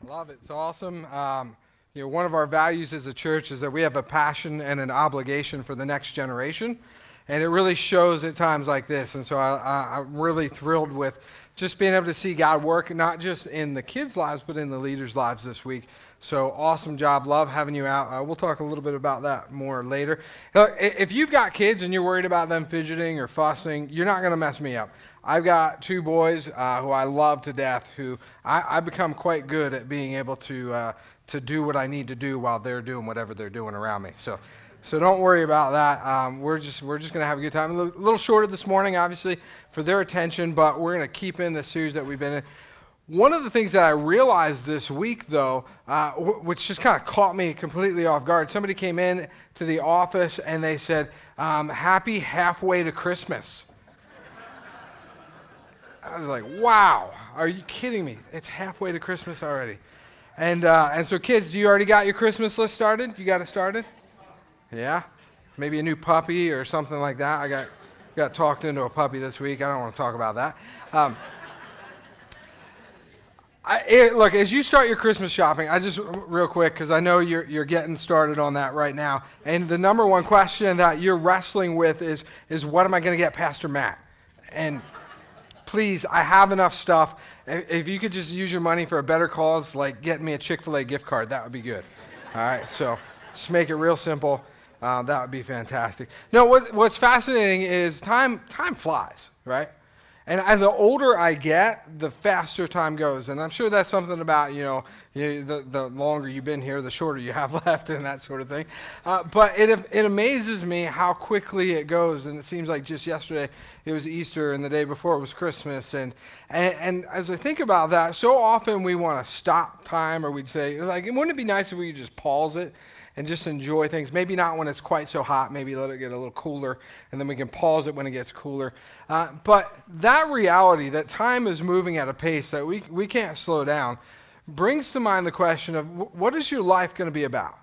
Love it. It's awesome. One of our values as a church is that we have a passion and an obligation for the next generation, and it really shows at times like this. And so I'm really thrilled with just being able to see God work, not just in the kids' lives, but in the leaders' lives this week. So awesome job. Love having you out. We'll talk a little bit about that more later. If you've got kids and you're worried about them fidgeting or fussing, you're not going to mess me up. I've got two boys who I love to death, who I become quite good at being able to do what I need to do while they're doing whatever they're doing around me. So don't worry about that. We're just going to have a good time. A little shorter this morning, obviously, for their attention, but we're going to keep in the series that we've been in. One of the things that I realized this week, though, which just kind of caught me completely off guard, somebody came in to the office and they said, "Happy halfway to Christmas." I was like, wow, are you kidding me? It's halfway to Christmas already. And so kids, do you already got your Christmas list started? You got it started? Yeah? Maybe a new puppy or something like that. I got talked into a puppy this week. I don't want to talk about that. Look, as you start your Christmas shopping, I just, real quick, because I know you're getting started on that right now, and the number one question that you're wrestling with is what am I going to get Pastor Matt? And please, I have enough stuff. If you could just use your money for a better cause, like getting me a Chick-fil-A gift card, that would be good. All right, so just make it real simple. That would be fantastic. No, what's fascinating is time flies, right? And the older I get, the faster time goes. And I'm sure that's something about, the longer you've been here, the shorter you have left and that sort of thing. But it amazes me how quickly it goes. And it seems like just yesterday it was Easter and the day before it was Christmas. And as I think about that, so often we want to stop time, or we'd say, like, wouldn't it be nice if we could just pause it and just enjoy things? Maybe not when it's quite so hot. Maybe let it get a little cooler, and then we can pause it when it gets cooler. But that reality, that time is moving at a pace that we can't slow down, brings to mind the question of what is your life going to be about?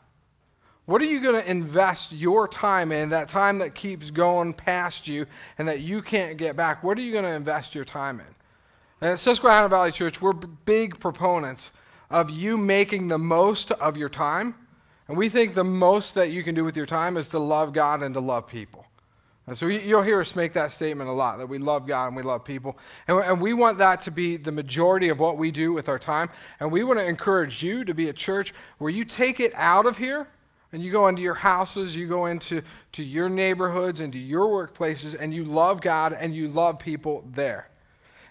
What are you going to invest your time in, that time that keeps going past you and that you can't get back? What are you going to invest your time in? And at Susquehanna Valley Church, we're big proponents of you making the most of your time. And we think the most that you can do with your time is to love God and to love people. And so you'll hear us make that statement a lot, that we love God and we love people. And we want that to be the majority of what we do with our time. And we want to encourage you to be a church where you take it out of here and you go into your houses, you go into your neighborhoods, into your workplaces, and you love God and you love people there.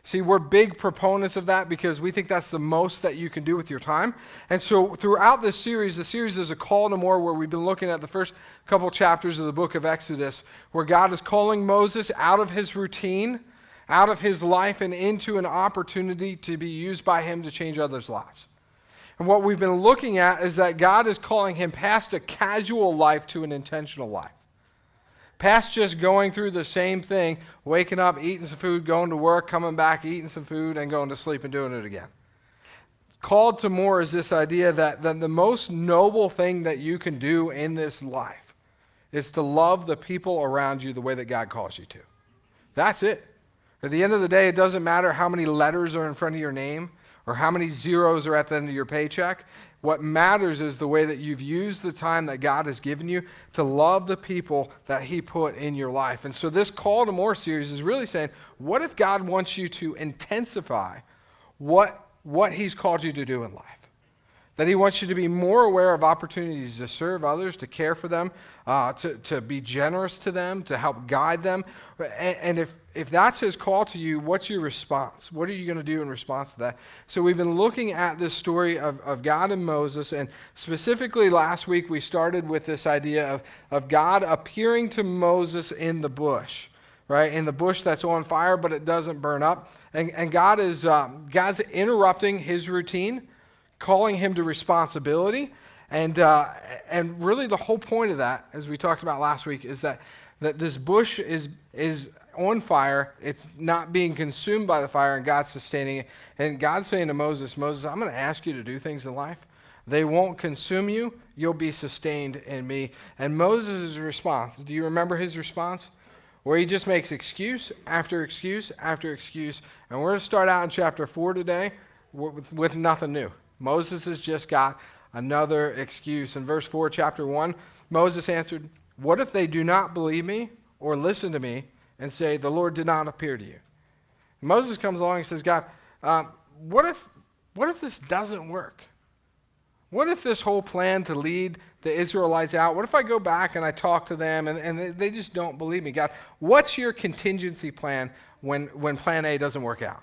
See, we're big proponents of that because we think that's the most that you can do with your time. And so throughout this series, the series is a call to more, where we've been looking at the first couple chapters of the book of Exodus, where God is calling Moses out of his routine, out of his life, and into an opportunity to be used by him to change others' lives. And what we've been looking at is that God is calling him past a casual life to an intentional life. Past just going through the same thing, waking up, eating some food, going to work, coming back, eating some food, and going to sleep and doing it again. Called to more is this idea that the most noble thing that you can do in this life is to love the people around you the way that God calls you to. That's it. At the end of the day, it doesn't matter how many letters are in front of your name or how many zeros are at the end of your paycheck. What matters is the way that you've used the time that God has given you to love the people that he put in your life. And so this Call to More series is really saying, what if God wants you to intensify what he's called you to do in life? That he wants you to be more aware of opportunities to serve others, to care for them, to be generous to them, to help guide them. And if that's his call to you, what's your response? What are you going to do in response to that? So we've been looking at this story of God and Moses, and specifically last week we started with this idea of God appearing to Moses in the bush, right? In the bush that's on fire, but it doesn't burn up. And God's interrupting his routine, calling him to responsibility. And really the whole point of that, as we talked about last week, is that this bush is on fire. It's not being consumed by the fire, and God's sustaining it. And God's saying to Moses, I'm going to ask you to do things in life. They won't consume you. You'll be sustained in me. And Moses' response, do you remember his response? Where he just makes excuse after excuse after excuse. And we're going to start out in chapter 4 today with nothing new. Moses has just got another excuse. In verse 4, chapter 1, Moses answered, "What if they do not believe me or listen to me and say, 'The Lord did not appear to you'?" Moses comes along and says, "God, what if this doesn't work? What if this whole plan to lead the Israelites out, what if I go back and I talk to them and they just don't believe me? God, what's your contingency plan when plan A doesn't work out?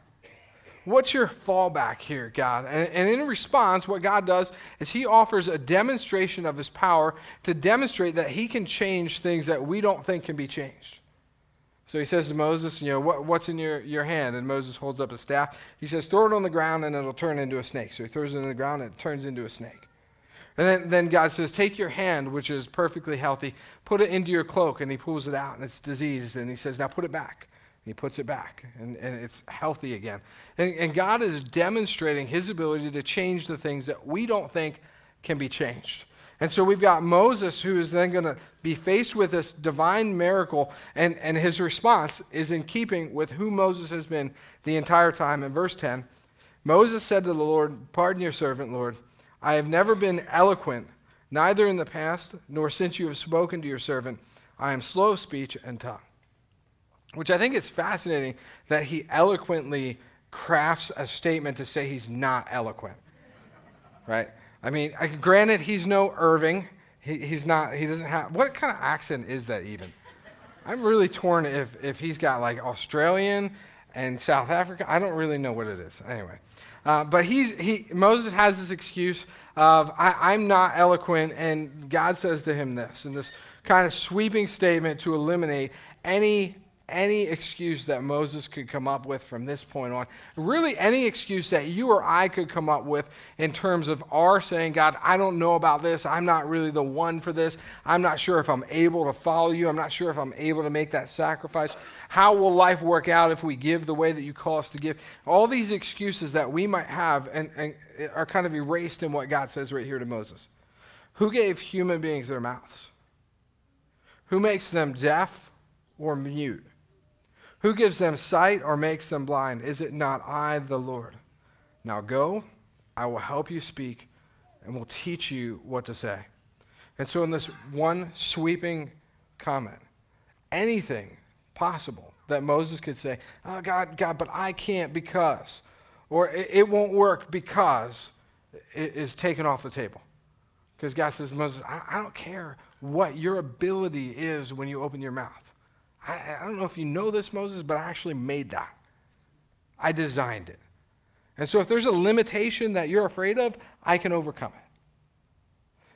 What's your fallback here, God?" And in response, what God does is he offers a demonstration of his power to demonstrate that he can change things that we don't think can be changed. So he says to Moses, what's in your hand? And Moses holds up a staff. He says, "Throw it on the ground and it'll turn into a snake." So he throws it on the ground and it turns into a snake. And then God says, "Take your hand, which is perfectly healthy, put it into your cloak," and he pulls it out and it's diseased. And he says, "Now put it back." And he puts it back and it's healthy again. And God is demonstrating his ability to change the things that we don't think can be changed. And so we've got Moses, who is then going to be faced with this divine miracle, and his response is in keeping with who Moses has been the entire time. In verse 10, Moses said to the Lord, "Pardon your servant, Lord. I have never been eloquent, neither in the past nor since you have spoken to your servant. I am slow of speech and tongue." Which I think is fascinating that he eloquently crafts a statement to say he's not eloquent, right? I mean, granted, he's no Irving. He doesn't have, what kind of accent is that even? I'm really torn if he's got like Australian and South Africa. I don't really know what it is. Anyway, but Moses has this excuse of, I'm not eloquent, and God says to him this, in this kind of sweeping statement to eliminate any excuse that Moses could come up with from this point on. Really any excuse that you or I could come up with in terms of our saying, "God, I don't know about this. I'm not really the one for this. I'm not sure if I'm able to follow you. I'm not sure if I'm able to make that sacrifice. How will life work out if we give the way that you call us to give?" All these excuses that we might have and are kind of erased in what God says right here to Moses. Who gave human beings their mouths? Who makes them deaf or mute? Who gives them sight or makes them blind? Is it not I, the Lord? Now go, I will help you speak, and will teach you what to say. And so in this one sweeping comment, anything possible that Moses could say, "Oh, God, but I can't because," or "It won't work because," it is taken off the table. Because God says, "Moses, I don't care what your ability is when you open your mouth. I don't know if you know this, Moses, but I actually made that. I designed it. And so if there's a limitation that you're afraid of, I can overcome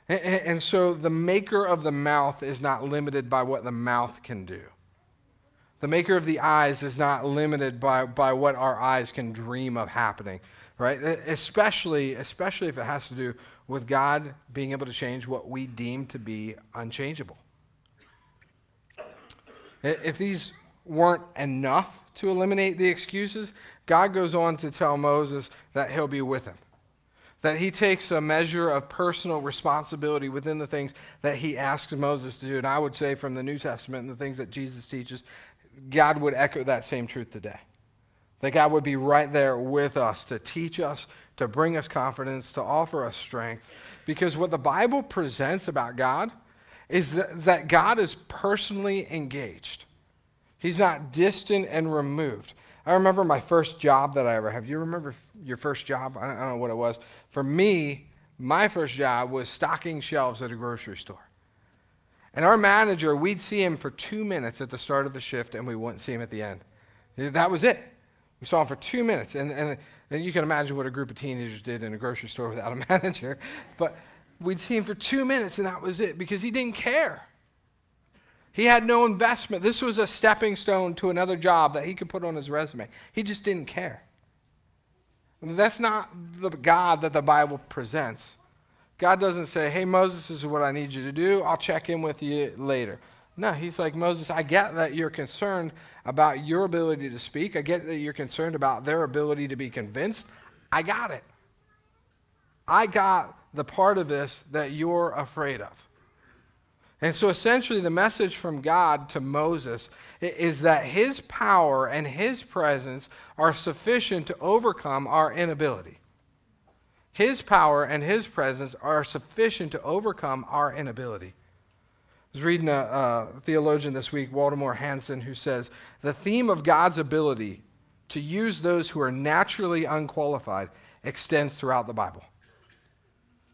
it." And so the maker of the mouth is not limited by what the mouth can do. The maker of the eyes is not limited by what our eyes can dream of happening, right? Especially if it has to do with God being able to change what we deem to be unchangeable. If these weren't enough to eliminate the excuses, God goes on to tell Moses that he'll be with him, that he takes a measure of personal responsibility within the things that he asks Moses to do. And I would say from the New Testament and the things that Jesus teaches, God would echo that same truth today. That God would be right there with us to teach us, to bring us confidence, to offer us strength. Because what the Bible presents about God is that God is personally engaged. He's not distant and removed. I remember my first job that I ever had. You remember your first job? I don't know what it was. For me, my first job was stocking shelves at a grocery store. And our manager, we'd see him for 2 minutes at the start of the shift, and we wouldn't see him at the end. That was it. We saw him for 2 minutes. And you can imagine what a group of teenagers did in a grocery store without a manager. But we'd see him for 2 minutes, and that was it, because he didn't care. He had no investment. This was a stepping stone to another job that he could put on his resume. He just didn't care. That's not the God that the Bible presents. God doesn't say, "Hey, Moses, this is what I need you to do. I'll check in with you later." No, he's like, "Moses, I get that you're concerned about your ability to speak. I get that you're concerned about their ability to be convinced. I got it. I got the part of this that you're afraid of." And so essentially the message from God to Moses is that his power and his presence are sufficient to overcome our inability. His power and his presence are sufficient to overcome our inability. I was reading a theologian this week, Waldemar Hansen, who says, the theme of God's ability to use those who are naturally unqualified extends throughout the Bible.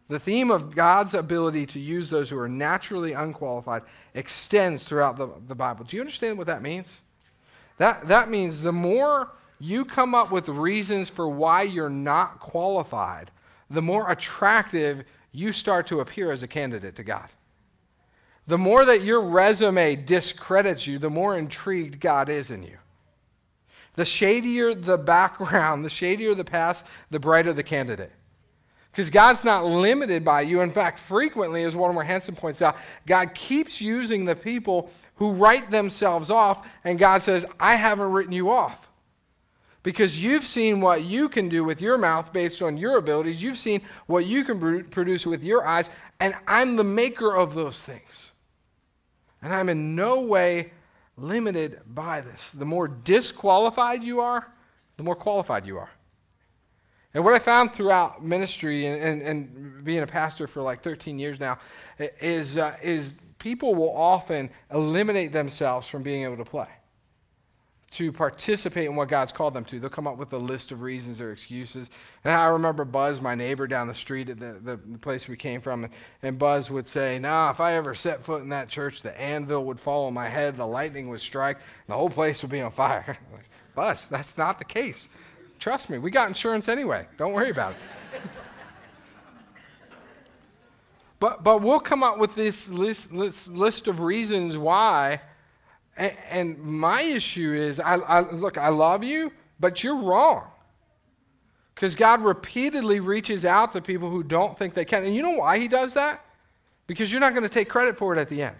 The theme of God's ability to use those who are naturally unqualified extends throughout the Bible. Do you understand what that means? That means the more you come up with reasons for why you're not qualified, the more attractive you start to appear as a candidate to God. The more that your resume discredits you, the more intrigued God is in you. The shadier the background, the shadier the past, the brighter the candidate. Because God's not limited by you. In fact, frequently, as Waldemar Hansen points out, God keeps using the people who write themselves off, and God says, I haven't written you off. Because you've seen what you can do with your mouth based on your abilities. You've seen what you can produce with your eyes, and I'm the maker of those things. And I'm in no way limited by this. The more disqualified you are, the more qualified you are. And what I found throughout ministry and being a pastor for like 13 years now is people will often eliminate themselves from being able to play, to participate in what God's called them to. They'll come up with a list of reasons or excuses. And I remember Buzz, my neighbor down the street at the place we came from, and Buzz would say, nah, if I ever set foot in that church, the anvil would fall on my head, the lightning would strike, and the whole place would be on fire. Like, Buzz, that's not the case. Trust me, we got insurance anyway. Don't worry about it. But we'll come up with this list of reasons why. And my issue is, look, I love you, but you're wrong. Because God repeatedly reaches out to people who don't think they can. And you know why he does that? Because you're not going to take credit for it at the end.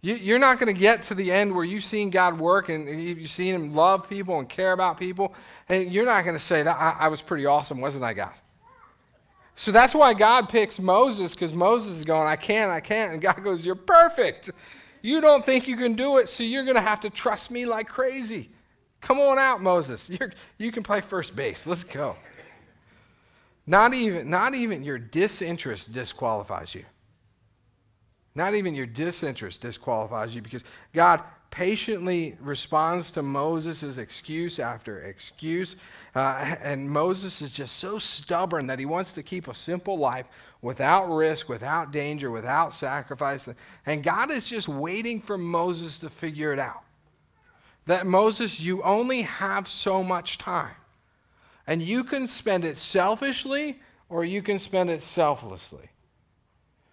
You're not going to get to the end where you've seen God work and you've seen him love people and care about people. And you're not going to say, that I was pretty awesome, wasn't I, God? So that's why God picks Moses, because Moses is going, I can't. And God goes, you're perfect. You don't think you can do it, so you're going to have to trust me like crazy. Come on out, Moses. You can play first base. Let's go. Not even your disinterest disqualifies you. Not even your disinterest disqualifies you, because God patiently responds to Moses' excuse after excuse. And Moses is just so stubborn that he wants to keep a simple life without risk, without danger, without sacrifice. And God is just waiting for Moses to figure it out. That Moses, you only have so much time. And you can spend it selfishly or you can spend it selflessly.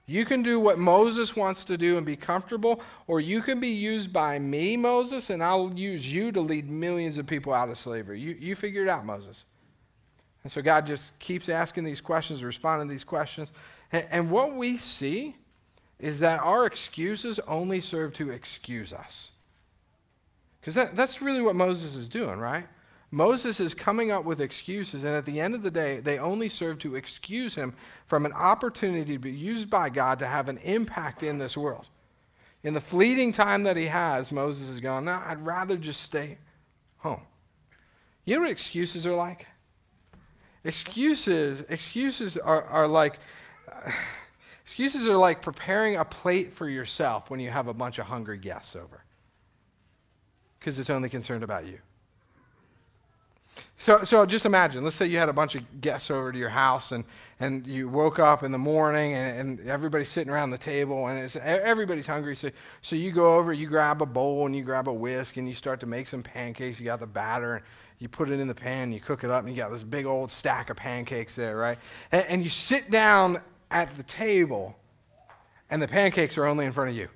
You can do what Moses wants to do and be comfortable, or you can be used by me, Moses, and I'll use you to lead millions of people out of slavery. You figure it out, Moses. And so God just keeps asking these questions, responding to these questions. And what we see is that our excuses only serve to excuse us. Because that's really what Moses is doing, right? Moses is coming up with excuses, and at the end of the day, they only serve to excuse him from an opportunity to be used by God to have an impact in this world. In the fleeting time that he has, Moses is going, no, I'd rather just stay home. You know what excuses are like? Excuses are like preparing a plate for yourself when you have a bunch of hungry guests over, because it's only concerned about you. So just imagine, let's say you had a bunch of guests over to your house, and you woke up in the morning and everybody's sitting around the table and everybody's hungry. So you go over, you grab a bowl and you grab a whisk and you start to make some pancakes. You got the batter and you put it in the pan, you cook it up, and you got this big old stack of pancakes there, right? And you sit down at the table and the pancakes are only in front of you.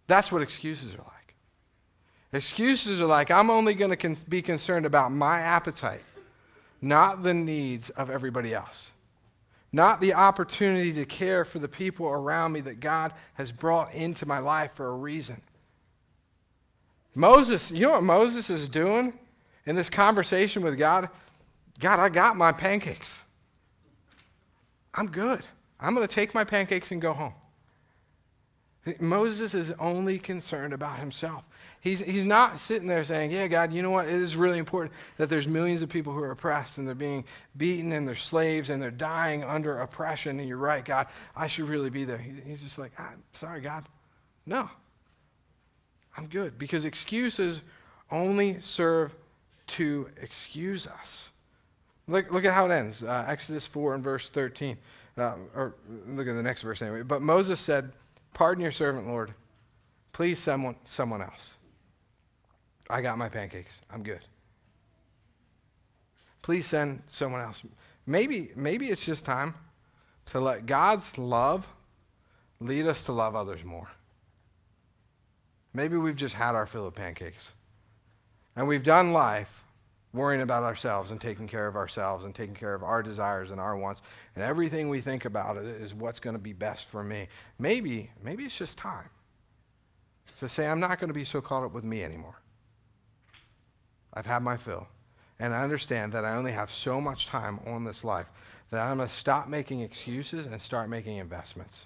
That's what excuses are like. Excuses are like, I'm only going to be concerned about my appetite, not the needs of everybody else, not the opportunity to care for the people around me that God has brought into my life for a reason. Moses, you know what Moses is doing in this conversation with God? God, I got my pancakes. I'm good. I'm going to take my pancakes and go home. Moses is only concerned about himself. He's not sitting there saying, yeah, God, you know what? It is really important that there's millions of people who are oppressed and they're being beaten and they're slaves and they're dying under oppression. And you're right, God, I should really be there. He's just like, sorry, God. No, I'm good. Because excuses only serve to excuse us. Look at how it ends. Exodus 4 and verse 13. Or look at the next verse anyway. But Moses said, pardon your servant, Lord. Please someone else. I got my pancakes. I'm good. Please send someone else. Maybe it's just time to let God's love lead us to love others more. Maybe we've just had our fill of pancakes. And we've done life worrying about ourselves and taking care of ourselves and taking care of our desires and our wants. And everything we think about it is what's going to be best for me. Maybe it's just time to say, I'm not going to be so caught up with me anymore. I've had my fill. And I understand that I only have so much time on this life that I'm going to stop making excuses and start making investments.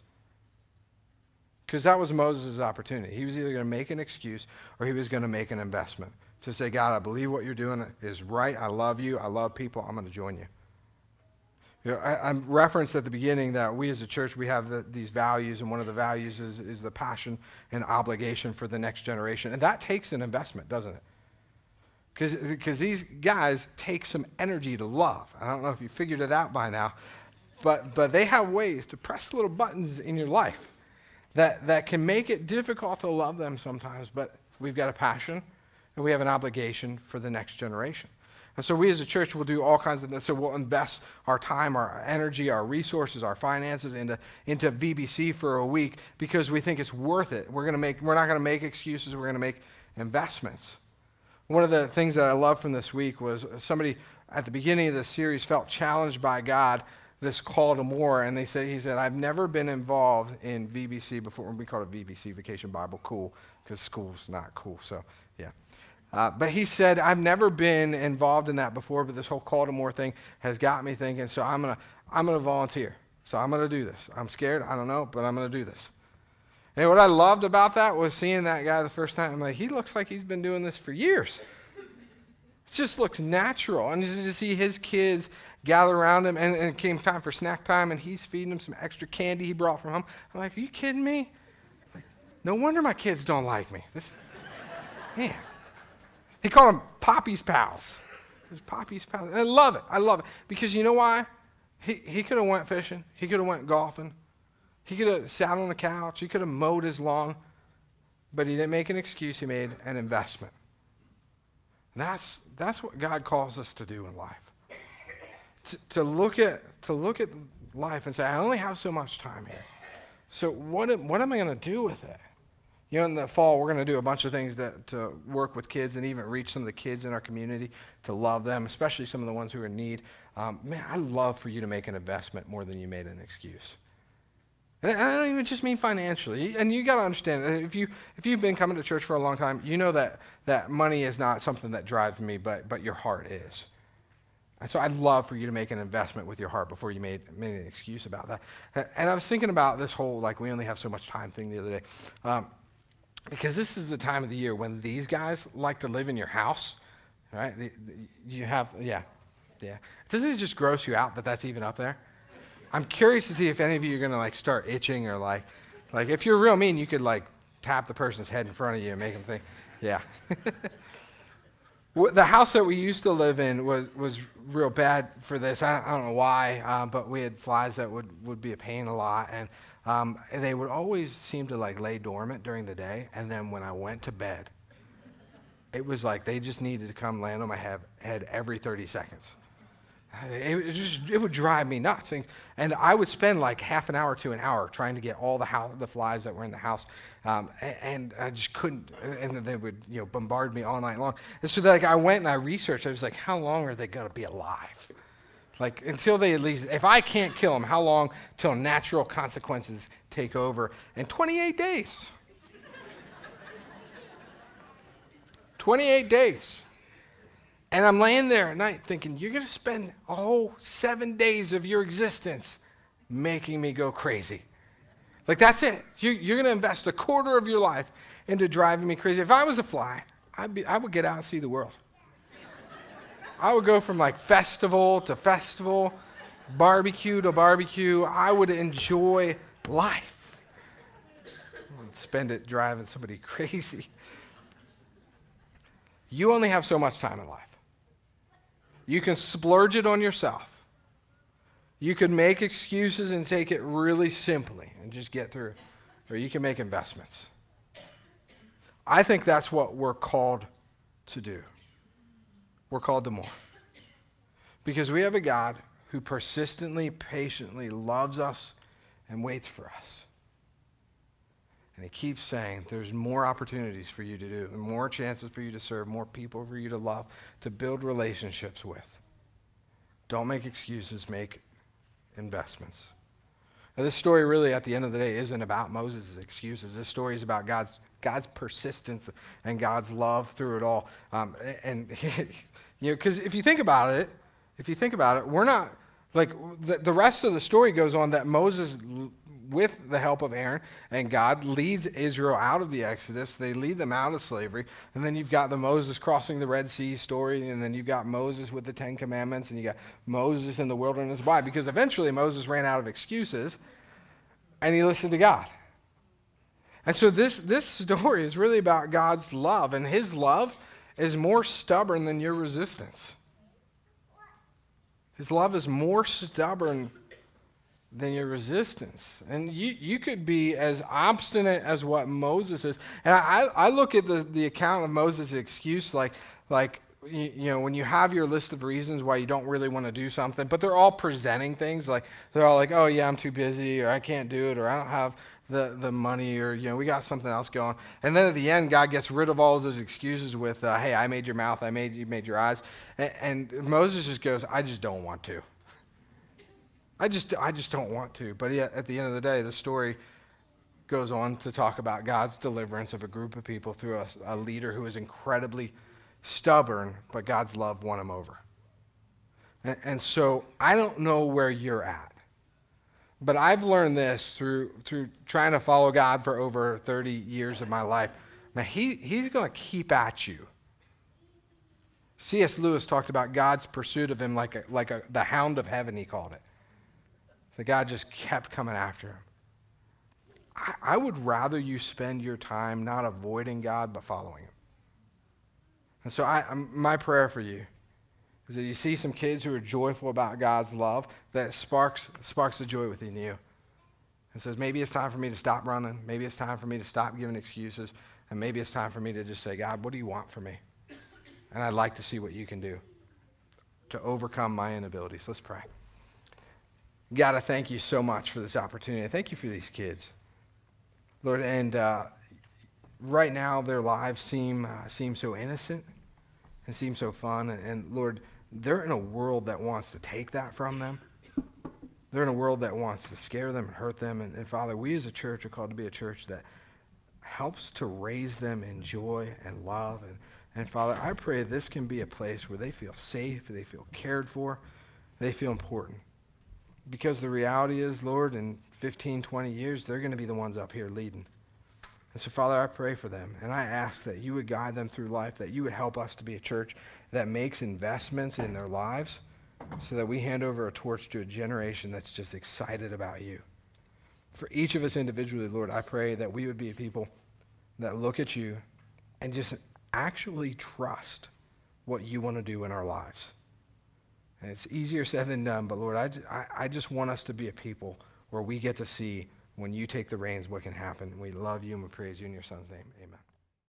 Because that was Moses' opportunity. He was either going to make an excuse or he was going to make an investment. To say, God, I believe what you're doing is right. I love you. I love people. I'm going to join you. I referenced at the beginning that we as a church, we have these values, and one of the values is the passion and obligation for the next generation. And that takes an investment, doesn't it? Because these guys take some energy to love. I don't know if you figured it out by now, but they have ways to press little buttons in your life that can make it difficult to love them sometimes, but we've got a passion and we have an obligation for the next generation. And so we as a church will do all kinds of things. So we'll invest our time, our energy, our resources, our finances into VBC for a week because we think it's worth it. We're not going to make excuses. We're going to make investments. One of the things that I love from this week was somebody at the beginning of the series felt challenged by God, this call to more, and he said, I've never been involved in VBC before. We call it VBC, Vacation Bible Cool, because school's not cool, so yeah. But he said, I've never been involved in that before, but this whole call to more thing has got me thinking, so I'm gonna volunteer. So I'm gonna do this. I'm scared, I don't know, but I'm gonna do this. And what I loved about that was seeing that guy the first time. I'm like, he looks like he's been doing this for years. It just looks natural. And just to see his kids gather around him, and it came time for snack time, and he's feeding them some extra candy he brought from home. I'm like, are you kidding me? Like, no wonder my kids don't like me. Man. He called them Poppy's Pals. Poppy's Pals. And I love it. Because you know why? He could have went fishing. He could have went golfing. He could have sat on the couch. He could have mowed his lawn. But he didn't make an excuse. He made an investment. And that's what God calls us to do in life. To look at life and say, I only have so much time here. So what am I going to do with it? You know, in the fall, we're going to do a bunch of things to work with kids and even reach some of the kids in our community, to love them, especially some of the ones who are in need. Man, I'd love for you to make an investment more than you made an excuse. And I don't even just mean financially. And you got to understand, if you've been coming to church for a long time, you know that money is not something that drives me, but your heart is. And so I'd love for you to make an investment with your heart before you made an excuse about that. And I was thinking about this whole, like, we only have so much time thing the other day. Because this is the time of the year when these guys like to live in your house, right? Yeah. Doesn't it just gross you out that that's even up there? I'm curious to see if any of you are going to, like, start itching or, like if you're real mean, you could, like, tap the person's head in front of you and make them think, yeah. The house that we used to live in was real bad for this. I don't know why, but we had flies that would be a pain a lot, and they would always seem to, like, lay dormant during the day, and then when I went to bed, it was like they just needed to come land on my head every 30 seconds. It would drive me nuts, and I would spend like half an hour to an hour trying to get all the flies that were in the house, and I just couldn't. And they would bombard me all night long. And so like I went and I researched. I was like, how long are they going to be alive? Like until they at least, if I can't kill them, how long till natural consequences take over? And 28 days. 28 days. And I'm laying there at night thinking, you're going to spend a whole 7 days of your existence making me go crazy. Like, that's it. You're going to invest a quarter of your life into driving me crazy. If I was a fly, I would get out and see the world. I would go from like festival to festival, barbecue to barbecue. I would enjoy life. I would spend it driving somebody crazy. You only have so much time in life. You can splurge it on yourself. You can make excuses and take it really simply and just get through. Or you can make investments. I think that's what we're called to do. We're called to more. Because we have a God who persistently, patiently loves us and waits for us. And he keeps saying there's more opportunities for you to do, more chances for you to serve, more people for you to love, to build relationships with. Don't make excuses, make investments. Now, this story really, at the end of the day, isn't about Moses' excuses. This story is about God's persistence and God's love through it all. Because if you think about it, we're not, like, the rest of the story goes on that Moses, with the help of Aaron and God, leads Israel out of the Exodus. They lead them out of slavery. And then you've got the Moses crossing the Red Sea story, and then you've got Moses with the Ten Commandments, and you got Moses in the wilderness. Why? Because eventually Moses ran out of excuses, and he listened to God. And so this story is really about God's love, and his love is more stubborn than your resistance. His love is more stubborn than your resistance. And you could be as obstinate as what Moses is. And I look at the account of Moses' excuse like when you have your list of reasons why you don't really want to do something, but they're all presenting things like, they're all like, oh yeah, I'm too busy, or I can't do it, or I don't have the money, or we got something else going. And then at the end, God gets rid of all of those excuses with, hey, I made your mouth, you made your eyes. And Moses just goes, I just don't want to. I just don't want to. But yet, at the end of the day, the story goes on to talk about God's deliverance of a group of people through a leader who is incredibly stubborn, but God's love won him over. And so I don't know where you're at, but I've learned this through trying to follow God for over 30 years of my life. Now, he's going to keep at you. C.S. Lewis talked about God's pursuit of him like the hound of heaven, he called it. So God just kept coming after him. I would rather you spend your time not avoiding God, but following him. And so my prayer for you is that you see some kids who are joyful about God's love, that sparks the joy within you. And says, maybe it's time for me to stop running. Maybe it's time for me to stop giving excuses. And maybe it's time for me to just say, God, what do you want from me? And I'd like to see what you can do to overcome my inabilities. Let's pray. God, I thank you so much for this opportunity. I thank you for these kids, Lord. And right now, their lives seem so innocent and seem so fun. And Lord, they're in a world that wants to take that from them. They're in a world that wants to scare them and hurt them. And Father, we as a church are called to be a church that helps to raise them in joy and love. And Father, I pray this can be a place where they feel safe, they feel cared for, they feel important. Because the reality is, Lord, in 15, 20 years, they're going to be the ones up here leading. And so, Father, I pray for them, and I ask that you would guide them through life, that you would help us to be a church that makes investments in their lives so that we hand over a torch to a generation that's just excited about you. For each of us individually, Lord, I pray that we would be a people that look at you and just actually trust what you want to do in our lives. And it's easier said than done, but Lord, I just want us to be a people where we get to see when you take the reins what can happen. We love you and we praise you in your Son's name. Amen.